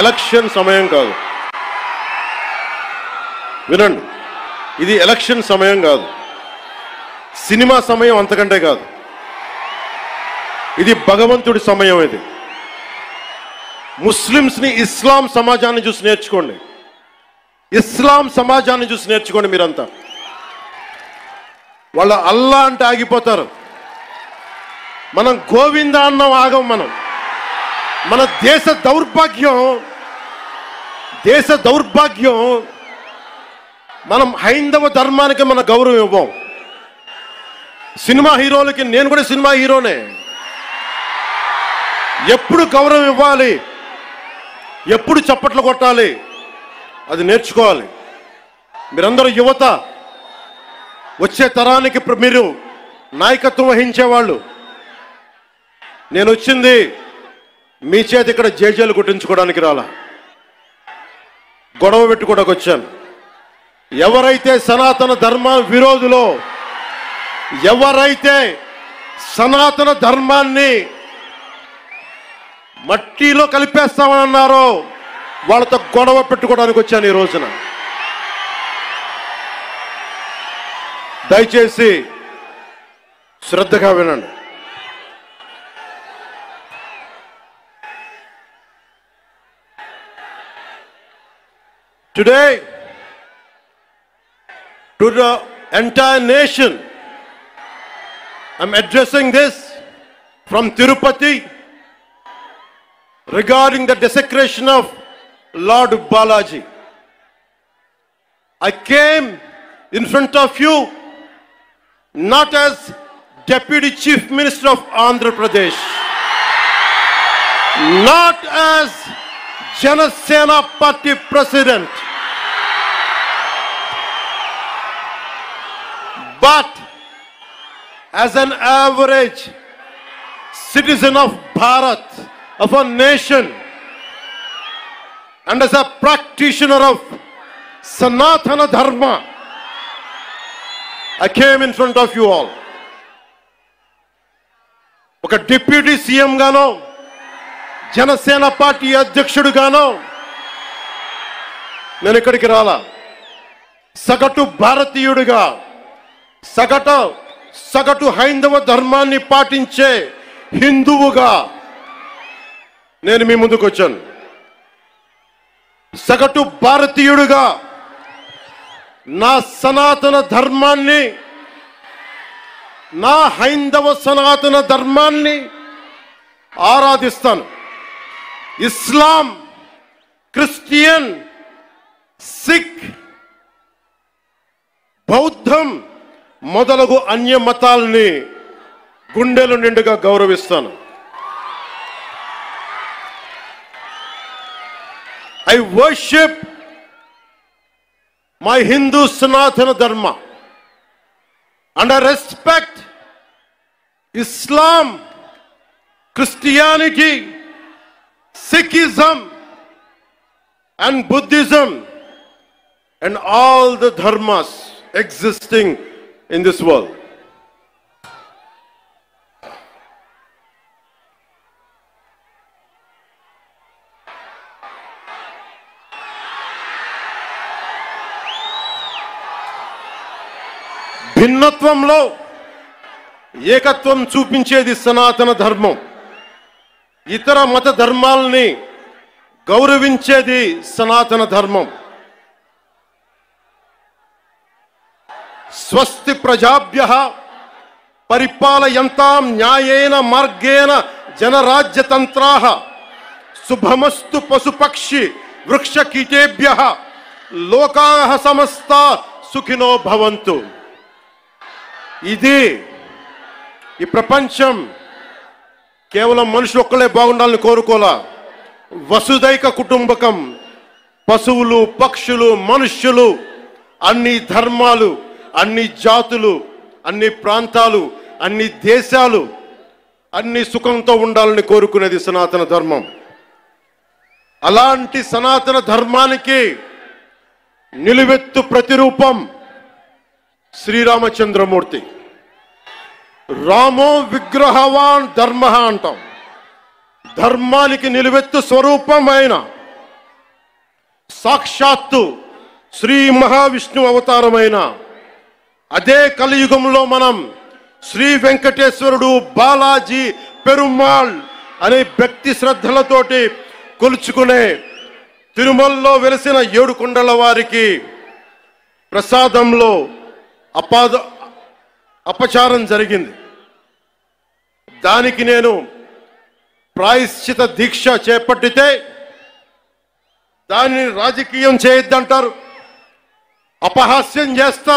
Election సమయం కాదు. వినండి, ఇది ఎలక్షన్ సమయం కాదు, సినిమా సమయం అంతకంటే కాదు. ఇది భగవంతుడి సమయం. ఇది ముస్లిమ్స్ని ఇస్లాం సమాజాన్ని చూసి నేర్చుకోండి. ఇస్లాం సమాజాన్ని చూసి నేర్చుకోండి. మీరంతా వాళ్ళ అల్లా అంటే ఆగిపోతారు. మనం గోవింద అన్నం ఆగం. మన దేశ దౌర్భాగ్యం మనం హైందవ ధర్మానికి మన గౌరవం ఇవ్వం. సినిమా హీరోలకి, నేను కూడా సినిమా హీరోనే, ఎప్పుడు గౌరవం ఇవ్వాలి, ఎప్పుడు చప్పట్లు కొట్టాలి, అది నేర్చుకోవాలి. మీరందరూ యువత, వచ్చే తరానికి మీరు నాయకత్వం వహించేవాళ్ళు. నేను వచ్చింది మీ చేతి ఇక్కడ జేజేలు కొట్టించుకోవడానికి రాలా, గొడవ పెట్టుకోవడానికి వచ్చాను. ఎవరైతే సనాతన ధర్మ విరోధులో, ఎవరైతే సనాతన ధర్మాన్ని మట్టిలో కలిపేస్తామని అన్నారో వాళ్ళతో గొడవ పెట్టుకోవడానికి వచ్చాను ఈ రోజున. దయచేసి శ్రద్ధగా వినండి. Today, to the entire nation, I'm addressing this from Tirupati regarding the desecration of Lord Balaji. I came in front of you not as Deputy Chief Minister of Andhra Pradesh, not as Janasena Party President, but as an average citizen of Bharat, of a nation, and as a practitioner of Sanatana Dharma, I came in front of you all. Oka Deputy CM gano, Janasena party అధ్యక్షుడుగాను నేను ఇక్కడికి రాలా. సగటు భారతీయుడిగా, సగటు హైందవ ధర్మాన్ని పాటించే హిందువుగా నేను మీ ముందుకు వచ్చాను. సగటు భారతీయుడిగా నా సనాతన ధర్మాన్ని, నా హైందవ సనాతన ధర్మాన్ని ఆరాధిస్తాను. ఇస్లాం, క్రిస్టియన్, సిక్, బౌద్ధం మొదలగు అన్య మతాల్ని గుండెలు నిండుగా గౌరవిస్తాను. I worship my Hindu Sanatana Dharma and I respect Islam, Christianity, Sikhism and Buddhism and all the dharmas existing in this world. భిన్నత్వంలో ఏకత్వం చూపించేది సనాతన ధర్మం. ఇతర మత ధర్మాలని గౌరవించేది సనాతన ధర్మం. స్వస్తి ప్రజాభ్యః పరిపాలయంతాం న్యాయేన మార్గేణ జనరాజ్యతంత్రాః శుభమస్తు పశుపక్షి వృక్షకీటేభ్యః లోకాః సమస్తా సుఖినో భవంతు. ఇది ఈ ప్రపంచం కేవలం మనిషి ఒక్కలే బాగుండాలని కోరుకోలా. వసుదైక కుటుంబకం, పశువులు, పక్షులు, మనుష్యులు, అన్ని ధర్మాలు, అన్ని జాతులు, అన్ని ప్రాంతాలు, అన్ని దేశాలు అన్ని సుఖంతో ఉండాలని కోరుకునేది సనాతన ధర్మం. అలాంటి సనాతన ధర్మానికి నిలువెత్తు ప్రతిరూపం శ్రీరామచంద్రమూర్తి. రామో విగ్రహవాన్ ధర్మ అంటాం. ధర్మానికి నిలువెత్తు స్వరూపమైన సాక్షాత్తు శ్రీ మహావిష్ణు అవతారమైన అదే కలియుగంలో మనం శ్రీ వెంకటేశ్వరుడు బాలాజీ పెరుమాళ్ అనే భక్తి శ్రద్ధలతోటి కొలుచుకునే తిరుమలలో వెలిసిన 7 కొండల వారికి ప్రసాదంలో అపచారం జరిగింది. దానికి నేను ప్రాయశ్చిత దీక్ష చేపట్టితే దానిని రాజకీయం చేయొద్దంటారు, అపహాస్యం చేస్తారు.